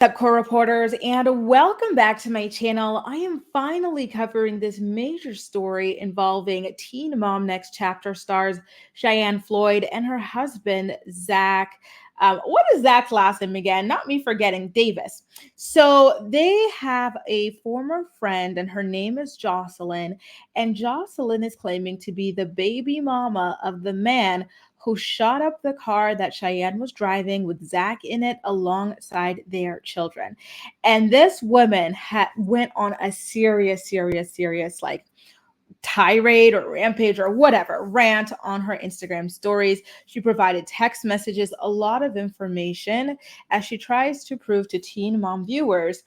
Up, co-reporters, and welcome back to my channel. I am finally covering this major story involving Teen Mom Next Chapter stars Cheyenne Floyd and her husband, Zach. What is Zach's last name again? Not me forgetting, Davis. So they have a former friend, and her name is Joselyn. And Joselyn is claiming to be the baby mama of the man who shot up the car that Cheyenne was driving with Zach in it alongside their children. And this woman went on a serious like tirade or rampage or whatever rant on her Instagram stories. She provided text messages, a lot of information as she tries to prove to teen mom viewers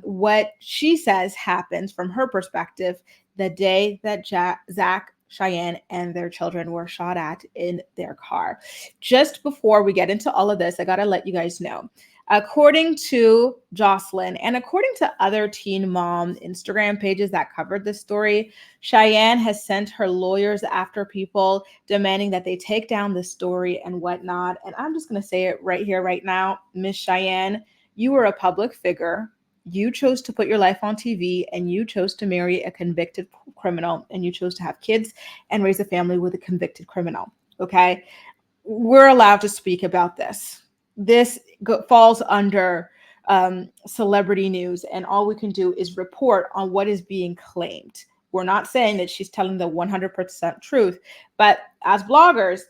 what she says happens from her perspective the day that Zach, Cheyenne, and their children were shot at in their car. Just before we get into all of this, I got to let you guys know. According to Joselyn and according to other teen mom Instagram pages that covered this story, Cheyenne has sent her lawyers after people demanding that they take down the story and whatnot. And I'm just going to say it right here, right now. Miss Cheyenne, you are a public figure. You chose to put your life on TV, and you chose to marry a convicted criminal, and you chose to have kids and raise a family with a convicted criminal. Okay. We're allowed to speak about this. This falls under celebrity news, and all we can do is report on what is being claimed. We're not saying that she's telling the 100% truth, but as bloggers,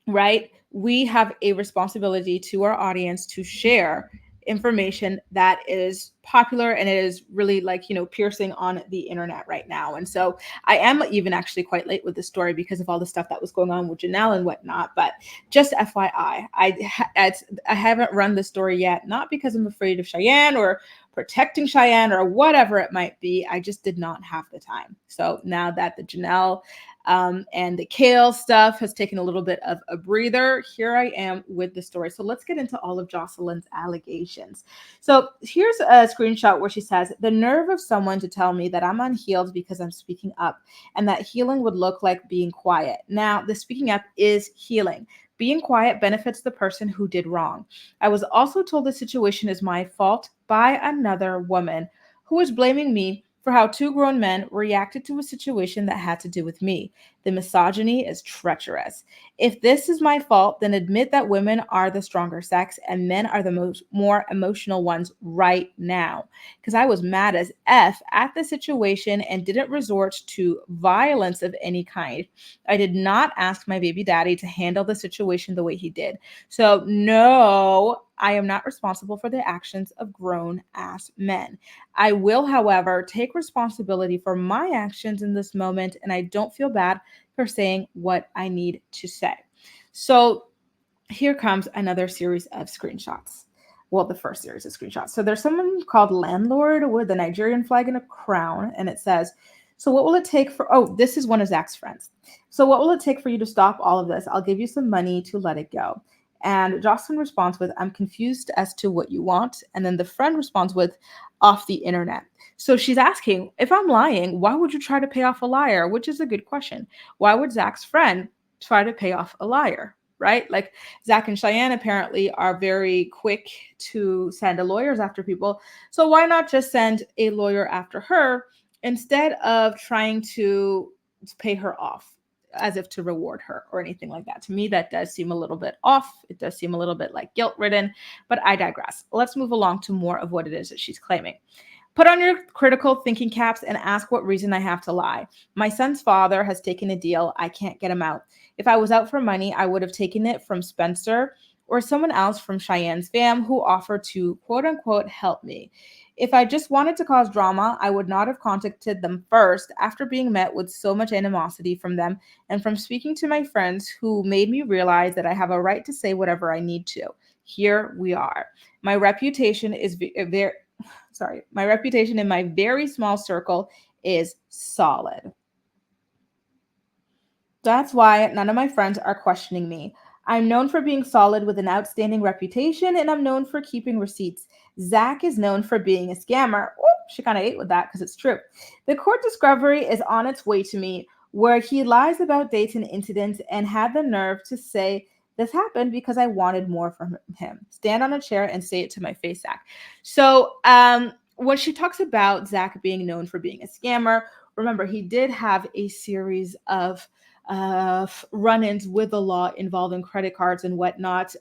right, we have a responsibility to our audience to share information that is popular and it is really like, piercing on the internet right now. And so I am even actually quite late with the story because of all the stuff that was going on with Janelle and whatnot. But just FYI, I haven't run the story yet, not because I'm afraid of Cheyenne or protecting Cheyenne or whatever it might be. I just did not have the time. So now that the Janelle and the Kale stuff has taken a little bit of a breather, here I am with the story. So let's get into all of Jocelyn's allegations. So here's a screenshot where she says, "The nerve of someone to tell me that I'm unhealed because I'm speaking up, and that healing would look like being quiet." Now, the speaking up is healing. Being quiet benefits the person who did wrong. I was also told the situation is my fault by another woman who is blaming me for how two grown men reacted to a situation that had to do with me. The misogyny is treacherous. If this is my fault, then admit that women are the stronger sex and men are the more emotional ones right now. Because I was mad as F at the situation and didn't resort to violence of any kind. I did not ask my baby daddy to handle the situation the way he did. So, no, I am not responsible for the actions of grown ass men. I will, however, take responsibility for my actions in this moment, and I don't feel bad for saying what I need to say. So here comes another series of screenshots. Well, the first series of screenshots. So there's someone called Landlord with a Nigerian flag and a crown, and it says, "So what will it take for," oh, this is one of Zach's friends. "So what will it take for you to stop all of this? I'll give you some money to let it go." And Jocelyn responds with, "I'm confused as to what you want." And then the friend responds with, "Off the internet." So she's asking, if I'm lying, why would you try to pay off a liar? Which is a good question. Why would Zach's friend try to pay off a liar? Right? Like Zach and Cheyenne apparently are very quick to send lawyers after people. So why not just send a lawyer after her instead of trying to pay her off as if to reward her or anything like that? To me, that does seem a little bit off. It does seem a little bit like guilt-ridden, but I digress. Let's move along to more of what it is that she's claiming. "Put on your critical thinking caps and ask what reason I have to lie. My son's father has taken a deal. I can't get him out. If I was out for money, I would have taken it from Spencer or someone else from Cheyenne's fam who offered to quote unquote help me. If I just wanted to cause drama, I would not have contacted them first after being met with so much animosity from them and from speaking to my friends who made me realize that I have a right to say whatever I need to. Here we are. My reputation in my very small circle is solid. That's why none of my friends are questioning me. I'm known for being solid with an outstanding reputation, and I'm known for keeping receipts. Zach is known for being a scammer." Oh, she kind of ate with that because it's true. "The court discovery is on its way to me, where he lies about dates and incidents and had the nerve to say This happened because I wanted more from him. Stand on a chair and say it to my face, Zach. So when she talks about Zach being known for being a scammer, remember he did have a series of run-ins with the law involving credit cards and whatnot,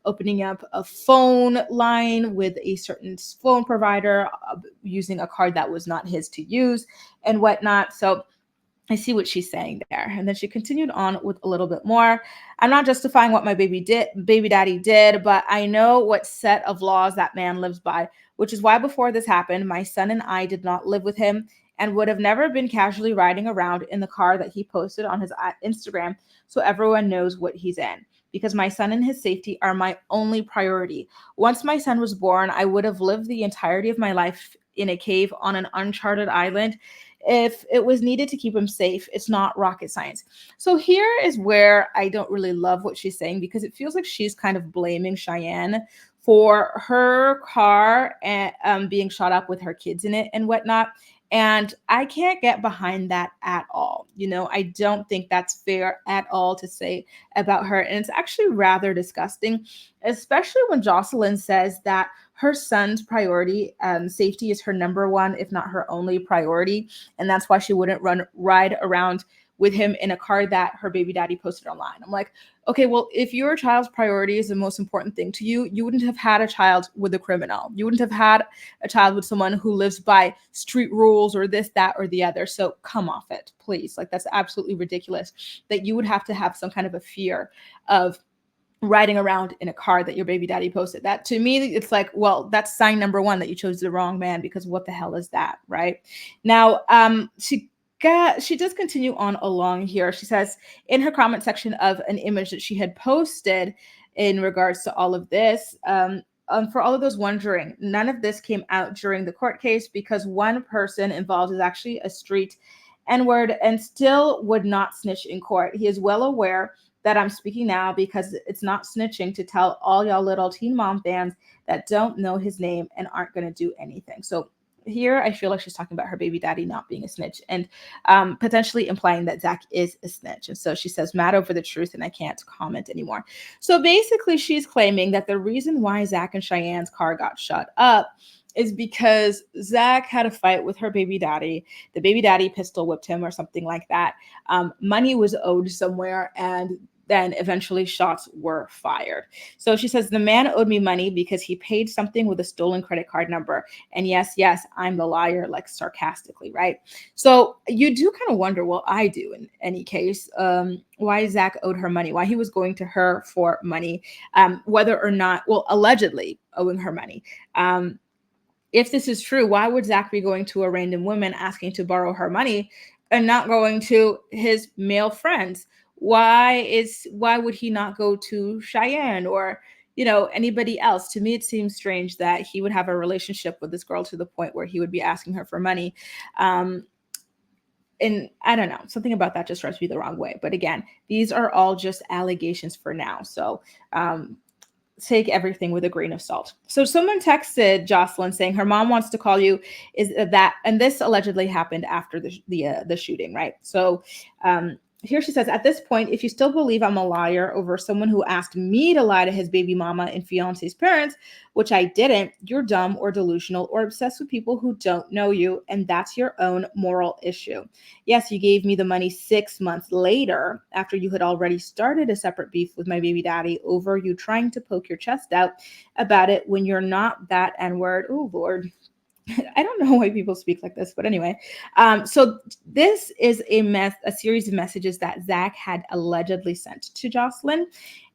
opening up a phone line with a certain phone provider, using a card that was not his to use and whatnot. So I see what she's saying there. And then she continued on with a little bit more. I'm not justifying what my baby daddy did, but I know what set of laws that man lives by, which is why before this happened, my son and I did not live with him and would have never been casually riding around in the car that he posted on his Instagram so everyone knows what he's in. Because my son and his safety are my only priority. Once my son was born, I would have lived the entirety of my life in a cave on an uncharted island if it was needed to keep him safe. It's not rocket science. So here is where I don't really love what she's saying, because it feels like she's kind of blaming Cheyenne for her car and being shot up with her kids in it and whatnot. And I can't get behind that at all. I don't think that's fair at all to say about her. And it's actually rather disgusting, especially when Joselyn says that her son's priority, safety, is her number one, if not her only priority. And that's why she wouldn't ride around with him in a car that her baby daddy posted online. I'm like, okay, well, if your child's priority is the most important thing to you, you wouldn't have had a child with a criminal. You wouldn't have had a child with someone who lives by street rules or this, that, or the other. So come off it, please. Like, that's absolutely ridiculous that you would have to have some kind of a fear of riding around in a car that your baby daddy posted. That, to me, it's like, well, that's sign number one that you chose the wrong man, because what the hell is that, right? Now, she does continue on along here. She says in her comment section of an image that she had posted in regards to all of this, for all of those wondering, none of this came out during the court case because one person involved is actually a street N-word and still would not snitch in court. He is well aware that I'm speaking now because it's not snitching to tell all y'all little Teen Mom fans that don't know his name and aren't going to do anything. So here I feel like she's talking about her baby daddy not being a snitch and potentially implying that Zach is a snitch. And so she says, mad over the truth and I can't comment anymore. So basically she's claiming that the reason why Zach and Cheyenne's car got shut up is because Zach had a fight with her baby daddy. The baby daddy pistol whipped him or something like that. Money was owed somewhere, and then eventually shots were fired. So she says, the man owed me money because he paid something with a stolen credit card number. And yes, I'm the liar, like sarcastically, right? So you do kind of wonder, well, I do in any case, why Zach owed her money, why he was going to her for money, whether or not, well, allegedly owing her money. If this is true, why would Zach be going to a random woman asking to borrow her money and not going to his male friends? Why would he not go to Cheyenne or anybody else? To me, it seems strange that he would have a relationship with this girl to the point where he would be asking her for money. And I don't know, something about that just rubs me the wrong way. But again, these are all just allegations for now. So take everything with a grain of salt. So someone texted Joselyn saying her mom wants to call you. Is that, and this allegedly happened after the shooting, right? So here she says, at this point, if you still believe I'm a liar over someone who asked me to lie to his baby mama and fiance's parents, which I didn't, you're dumb or delusional or obsessed with people who don't know you, and that's your own moral issue. Yes, you gave me the money 6 months later after you had already started a separate beef with my baby daddy over you trying to poke your chest out about it when you're not that N-word. Oh, Lord. I don't know why people speak like this, but anyway. So this is a series of messages that Zach had allegedly sent to Joselyn.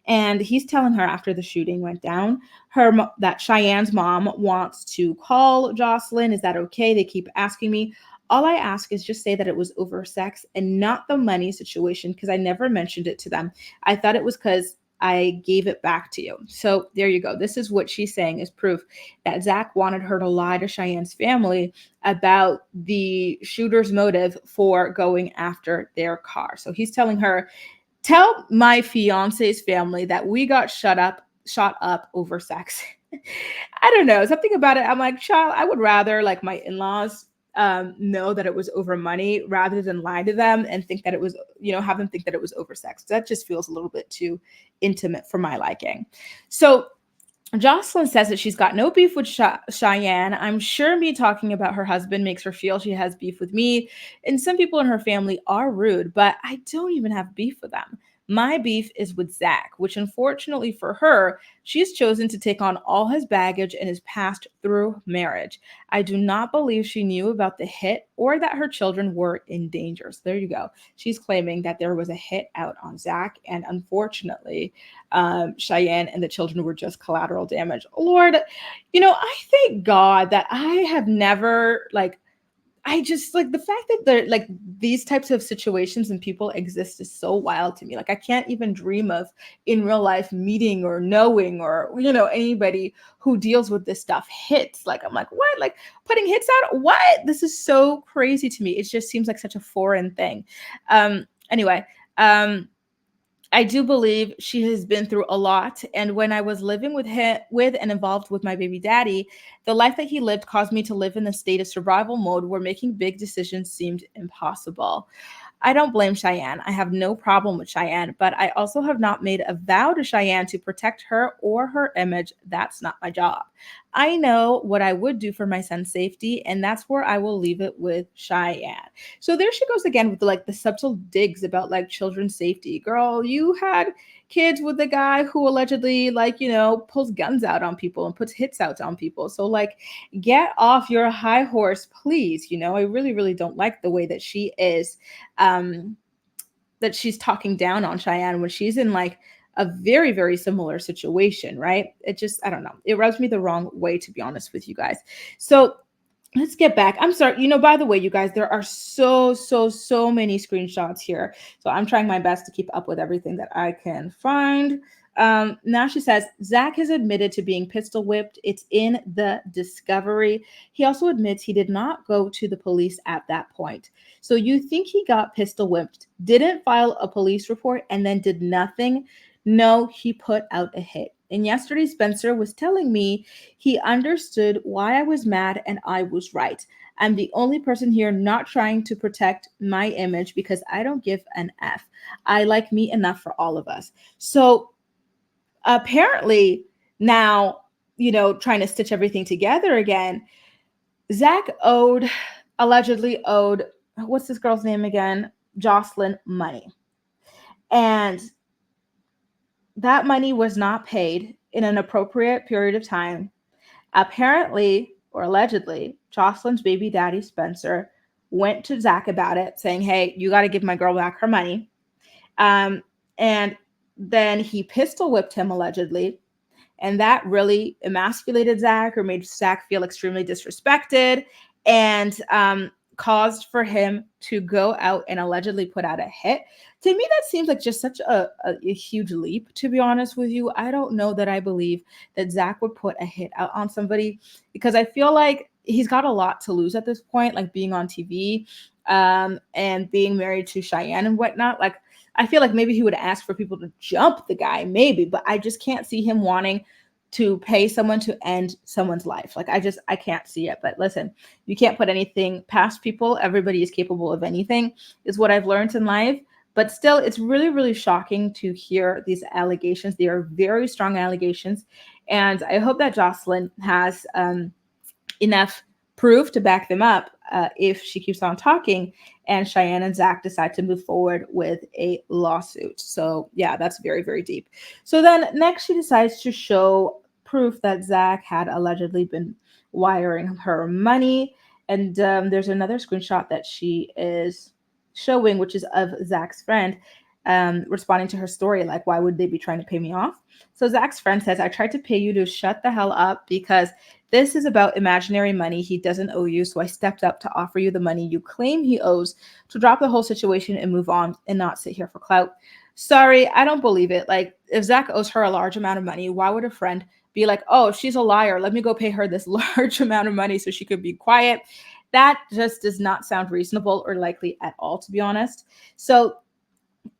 And he's telling her after the shooting went down, that Cheyenne's mom wants to call Joselyn. Is that okay? They keep asking me. All I ask is just say that it was over sex and not the money situation, because I never mentioned it to them. I thought it was because I gave it back to you. So there you go. This is what she's saying is proof that Zach wanted her to lie to Cheyenne's family about the shooter's motive for going after their car. So he's telling her, tell my fiance's family that we got shot up over sex. I don't know, something about it. I'm like, child, I would rather like my in-laws know that it was over money rather than lie to them and think that it was, have them think that it was over sex. That just feels a little bit too intimate for my liking. So Joselyn says that she's got no beef with Cheyenne. I'm sure me talking about her husband makes her feel she has beef with me. And some people in her family are rude, but I don't even have beef with them. My beef is with Zach, which unfortunately for her, she's chosen to take on all his baggage and his past through marriage. I do not believe she knew about the hit or that her children were in danger. So there you go. She's claiming that there was a hit out on Zach, and unfortunately, Cheyenne and the children were just collateral damage. Lord, I thank God that I have never I just like the fact that there these types of situations and people exist is so wild to me. Like I can't even dream of in real life meeting or knowing or anybody who deals with this stuff. Hits. Like I'm like, what? Like putting hits out? What? This is so crazy to me. It just seems like such a foreign thing. Anyway, I do believe she has been through a lot. And when I was living with and involved with my baby daddy, the life that he lived caused me to live in a state of survival mode where making big decisions seemed impossible. I don't blame Cheyenne. I have no problem with Cheyenne, but I also have not made a vow to Cheyenne to protect her or her image. That's not my job. I know what I would do for my son's safety, and that's where I will leave it with Cheyenne. So there she goes again with the subtle digs about children's safety. Girl, you had kids with the guy who allegedly pulls guns out on people and puts hits out on people. So get off your high horse, please. I really, really don't like the way that she is, that she's talking down on Cheyenne when she's in a very, very similar situation, right? It just, I don't know. It rubs me the wrong way, to be honest with you guys. So let's get back. I'm sorry. By the way, you guys, there are so many screenshots here. So I'm trying my best to keep up with everything that I can find. Now she says, Zach has admitted to being pistol whipped. It's in the discovery. He also admits he did not go to the police at that point. So you think he got pistol whipped, didn't file a police report, and then did nothing? No, he put out a hit. And yesterday, Spencer was telling me he understood why I was mad and I was right. I'm the only person here not trying to protect my image because I don't give an F. I like me enough for all of us. So apparently now, trying to stitch everything together again, Zach allegedly owed, what's this girl's name again? Joselyn money. And that money was not paid in an appropriate period of time. Apparently, or allegedly, Jocelyn's baby daddy, Spencer, went to Zach about it, saying, hey, you got to give my girl back her money. And then he pistol whipped him, allegedly. And that really emasculated Zach or made Zach feel extremely disrespected and caused for him to go out and allegedly put out a hit. To me, that seems like just such a huge leap, to be honest with you. I don't know that I believe that Zach would put a hit out on somebody because I feel like he's got a lot to lose at this point, like being on TV and being married to Cheyenne and whatnot. Like, I feel like maybe he would ask for people to jump the guy, maybe, but I just can't see him wanting to pay someone to end someone's life. Like, I can't see it. But listen, you can't put anything past people. Everybody is capable of anything, is what I've learned in life. But still, it's really, really shocking to hear these allegations. They are very strong allegations. And I hope that Joselyn has enough proof to back them up if she keeps on talking and Cheyenne and Zach decide to move forward with a lawsuit. So yeah, that's very, very deep. So then next she decides to show proof that Zach had allegedly been wiring her money. And there's another screenshot that she is showing, which is of Zach's friend responding to her story, like, why would they be trying to pay me off? So Zach's friend says, I tried to pay you to shut the hell up because this is about imaginary money he doesn't owe you. So I stepped up to offer you the money you claim he owes to drop the whole situation and move on and not sit here for clout. Sorry, I don't believe it. Like, if Zach owes her a large amount of money, why would a friend be like, oh, she's a liar, let me go pay her this large amount of money so she could be quiet? That just does not sound reasonable or likely at all, to be honest. So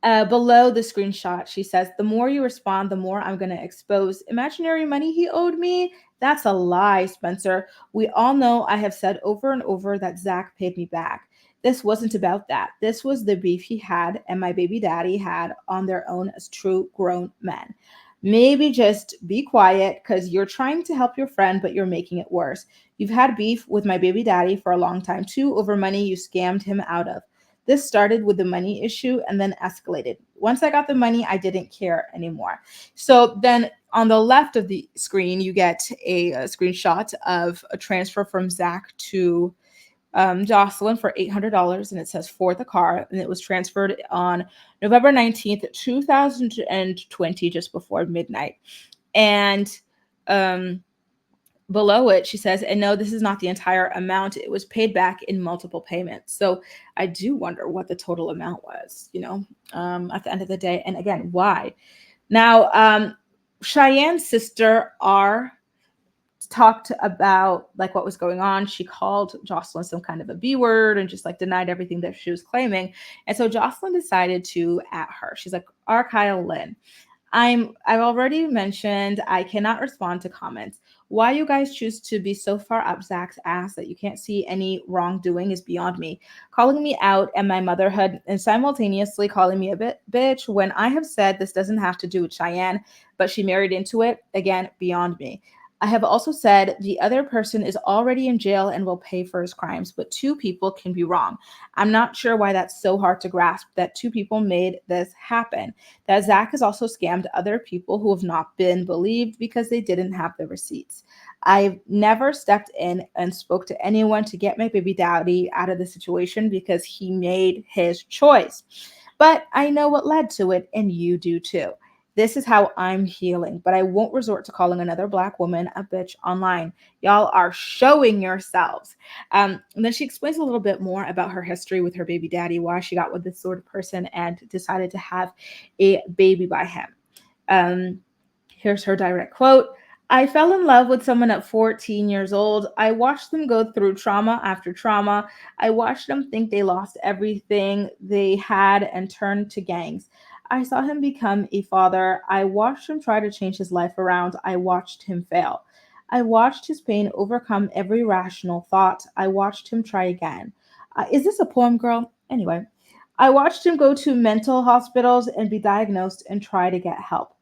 Below the screenshot, she says, "The more you respond, the more I'm going to expose imaginary money he owed me." That's a lie, Spencer. We all know I have said over and over that Zach paid me back. This wasn't about that. This was the beef he had and my baby daddy had on their own as true grown men. Maybe just be quiet because you're trying to help your friend, but you're making it worse. You've had beef with my baby daddy for a long time too over money you scammed him out of. This started with the money issue and then escalated. Once I got the money, I didn't care anymore. So then on the left of the screen, you get a screenshot of a transfer from Zach to Joselyn for $800, and it says for the car, and it was transferred on November 19th, 2020, just before midnight. And um, below it, she says, "And no, this is not the entire amount. It was paid back in multiple payments." So I do wonder what the total amount was, at the end of the day. And again, why? Now, Cheyenne's sister R talked about like what was going on. She called Joselyn some kind of a B word and just like denied everything that she was claiming. And so Joselyn decided to at her. She's like, "Kyle Lynn, I've already mentioned I cannot respond to comments. Why you guys choose to be so far up Zach's ass that you can't see any wrongdoing is beyond me. Calling me out and my motherhood and simultaneously calling me a bitch when I have said this doesn't have to do with Cheyenne, but she married into it, again, beyond me. I have also said the other person is already in jail and will pay for his crimes, but two people can be wrong. I'm not sure why that's so hard to grasp that two people made this happen. That Zach has also scammed other people who have not been believed because they didn't have the receipts. I've never stepped in and spoke to anyone to get my baby daddy out of the situation because he made his choice. But I know what led to it, and you do too. This is how I'm healing, but I won't resort to calling another Black woman a bitch online. Y'all are showing yourselves." And then she explains a little bit more about her history with her baby daddy, why she got with this sort of person and decided to have a baby by him. Um, Here's her direct quote. "I fell in love with someone at 14 years old. I watched them go through trauma after trauma. I watched them think they lost everything they had and turn to gangs. I saw him become a father. I watched him try to change his life around. I watched him fail. I watched his pain overcome every rational thought. I watched him try again." Is this a poem, girl? Anyway, "I watched him go to mental hospitals and be diagnosed and try to get help.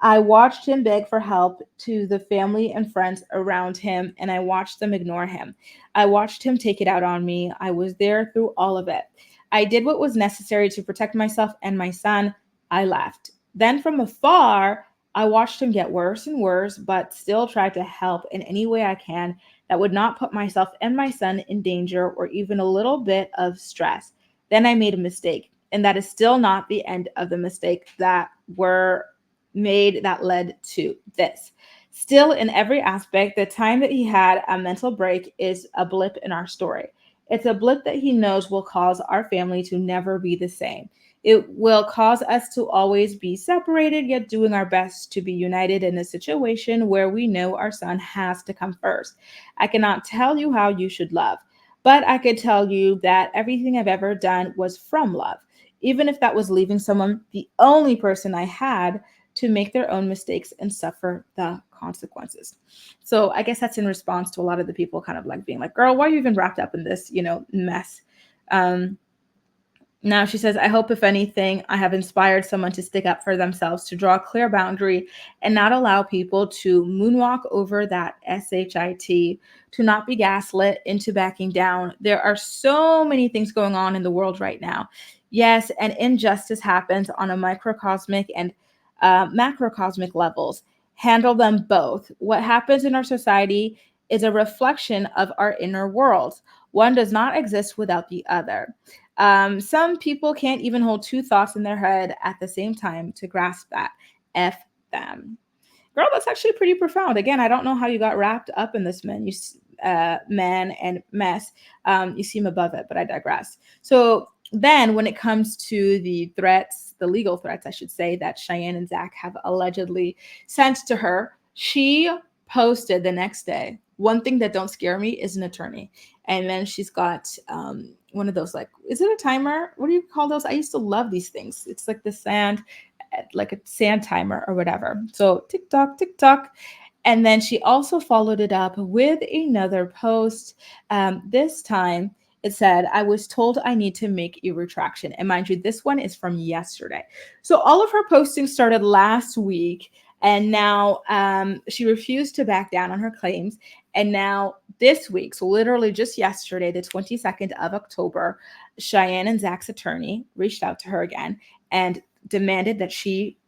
I watched him beg for help to the family and friends around him, and I watched them ignore him. I watched him take it out on me. I was there through all of it. I did what was necessary to protect myself and my son. I left. Then from afar, I watched him get worse and worse, but still tried to help in any way I can that would not put myself and my son in danger or even a little bit of stress. Then I made a mistake, and that is still not the end of the mistake that were made that led to this. Still, in every aspect, the time that he had a mental break is a blip in our story. It's a blip that he knows will cause our family to never be the same. It will cause us to always be separated, yet doing our best to be united in a situation where we know our son has to come first. I cannot tell you how you should love, but I could tell you that everything I've ever done was from love. Even if that was leaving someone, the only person I had, to make their own mistakes and suffer the consequences. So I guess that's in response to a lot of the people kind of like being like, "Girl, why are you even wrapped up in this, mess?" Um, Now she says, "I hope if anything, I have inspired someone to stick up for themselves, to draw a clear boundary and not allow people to moonwalk over that SHIT, to not be gaslit into backing down. There are so many things going on in the world right now. Yes, and injustice happens on a microcosmic and macrocosmic levels. Handle them both. What happens in our society is a reflection of our inner world. One does not exist without the other. Some people can't even hold two thoughts in their head at the same time to grasp that. F them." Girl, that's actually pretty profound. Again, I don't know how you got wrapped up in this man and mess. You seem above it, but I digress. So then, when it comes to the threats, the legal threats, I should say, that Cheyenne and Zach have allegedly sent to her, she posted the next day, "One thing that don't scare me is an attorney." And then she's got one of those, like, is it a timer? What do you call those? I used to love these things. It's like the sand, like a sand timer or whatever. So tick tock, tick tock. And then she also followed it up with another post. This time it said, I was told I need to make a retraction. And mind you, this one is from yesterday. So all of her postings started last week. And now she refused to back down on her claims. And now this week, so literally just yesterday, the 22nd of October, Cheyenne and Zach's attorney reached out to her again and demanded that she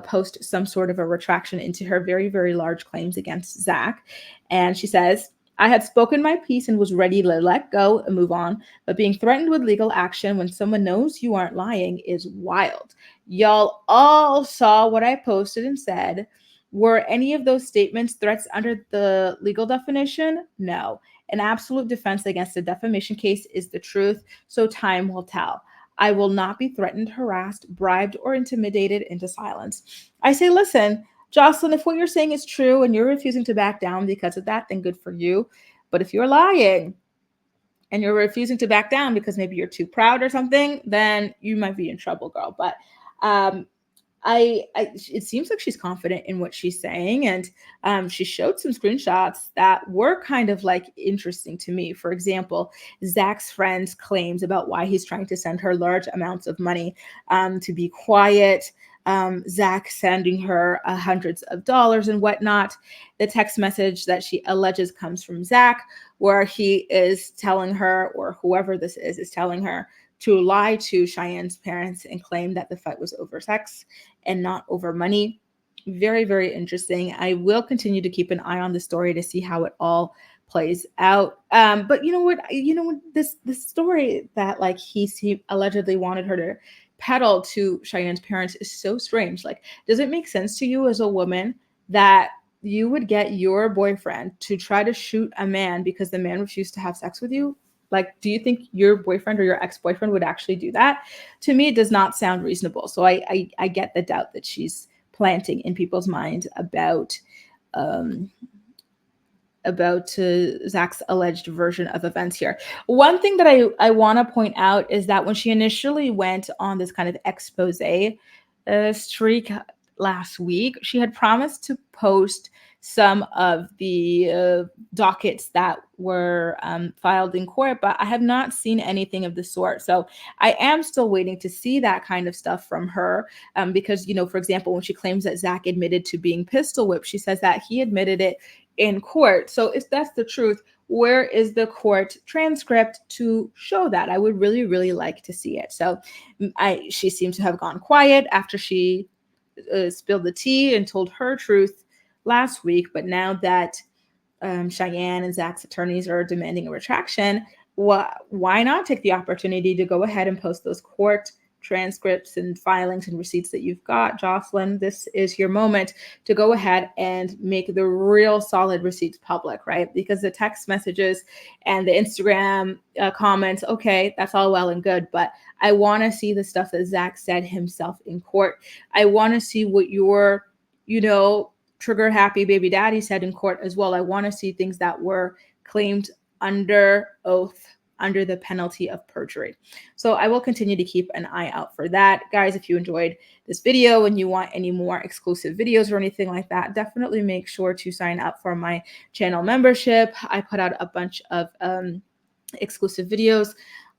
post some sort of a retraction into her very, very large claims against Zach. And she says, I had spoken my piece and was ready to let go and move on, but being threatened with legal action when someone knows you aren't lying is wild. Y'all all saw what I posted and said. Were any of those statements threats under the legal definition? No. An absolute defense against a defamation case is the truth, so time will tell. I will not be threatened, harassed, bribed, or intimidated into silence. I say, listen, Joselyn, if what you're saying is true and you're refusing to back down because of that, then good for you. But if you're lying and you're refusing to back down because maybe you're too proud or something, then you might be in trouble, girl. But um, it seems like she's confident in what she's saying, and she showed some screenshots that were kind of like interesting to me. For example, Zach's friend's claims about why he's trying to send her large amounts of money to be quiet. Zach sending her hundreds of dollars and whatnot. The text message that she alleges comes from Zach, where he is telling her, or whoever this is telling her, to lie to Cheyenne's parents and claim that the fight was over sex and not over money. Very, very interesting. I will continue to keep an eye on the story to see how it all plays out. But you know what? This story that like he allegedly wanted her to peddle to Cheyenne's parents is so strange. Like, does it make sense to you as a woman that you would get your boyfriend to try to shoot a man because the man refused to have sex with you? Like, do you think your boyfriend or your ex-boyfriend would actually do that? To me, it does not sound reasonable. So I get the doubt that she's planting in people's minds um, about Zach's alleged version of events here. One thing that I want to point out is that when she initially went on this kind of expose streak last week, she had promised to post some of the dockets that were filed in court, but I have not seen anything of the sort. So I am still waiting to see that kind of stuff from her because, for example, when she claims that Zach admitted to being pistol whipped, she says that he admitted it in court. So if that's the truth, where is the court transcript to show that? I would really, really like to see it. So she seems to have gone quiet after she spilled the tea and told her truth last week. But now that Cheyenne and Zach's attorneys are demanding a retraction, why not take the opportunity to go ahead and post those court transcripts and filings and receipts that you've got, Joselyn? This is your moment to go ahead and make the real solid receipts public, right? Because the text messages and the Instagram comments, okay, that's all well and good, but I want to see the stuff that Zach said himself in court. I want to see what your, trigger happy baby daddy said in court as well. I want to see things that were claimed under oath, under the penalty of perjury. So I will continue to keep an eye out for that. Guys, if you enjoyed this video and you want any more exclusive videos or anything like that, definitely make sure to sign up for my channel membership. I put out a bunch of exclusive videos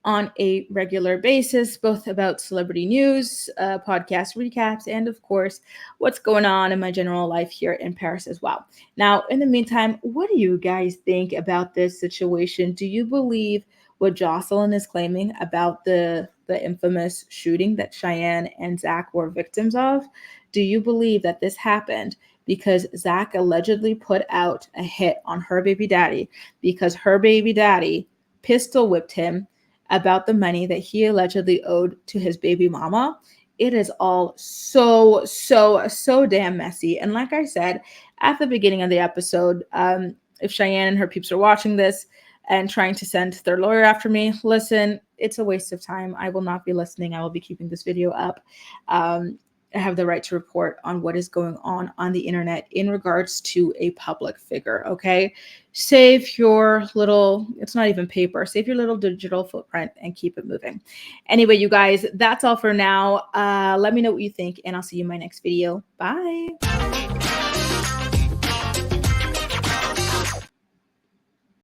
on a regular basis, both about celebrity news, podcast recaps, and of course, what's going on in my general life here in Paris as well. Now, in the meantime, what do you guys think about this situation? Do you believe what Joselyn is claiming about the infamous shooting that Cheyenne and Zach were victims of? Do you believe that this happened because Zach allegedly put out a hit on her baby daddy because her baby daddy pistol whipped him about the money that he allegedly owed to his baby mama? It is all so damn messy. And like I said at the beginning of the episode, if Cheyenne and her peeps are watching this and trying to send their lawyer after me, listen, it's a waste of time. I will not be listening. I will be keeping this video up. have the right to report on what is going on the internet in regards to a public figure. Okay, save your little, it's not even paper, save your little digital footprint and keep it moving. Anyway, you guys, that's all for now. Let me know what you think, and I'll see you in my next video. Bye.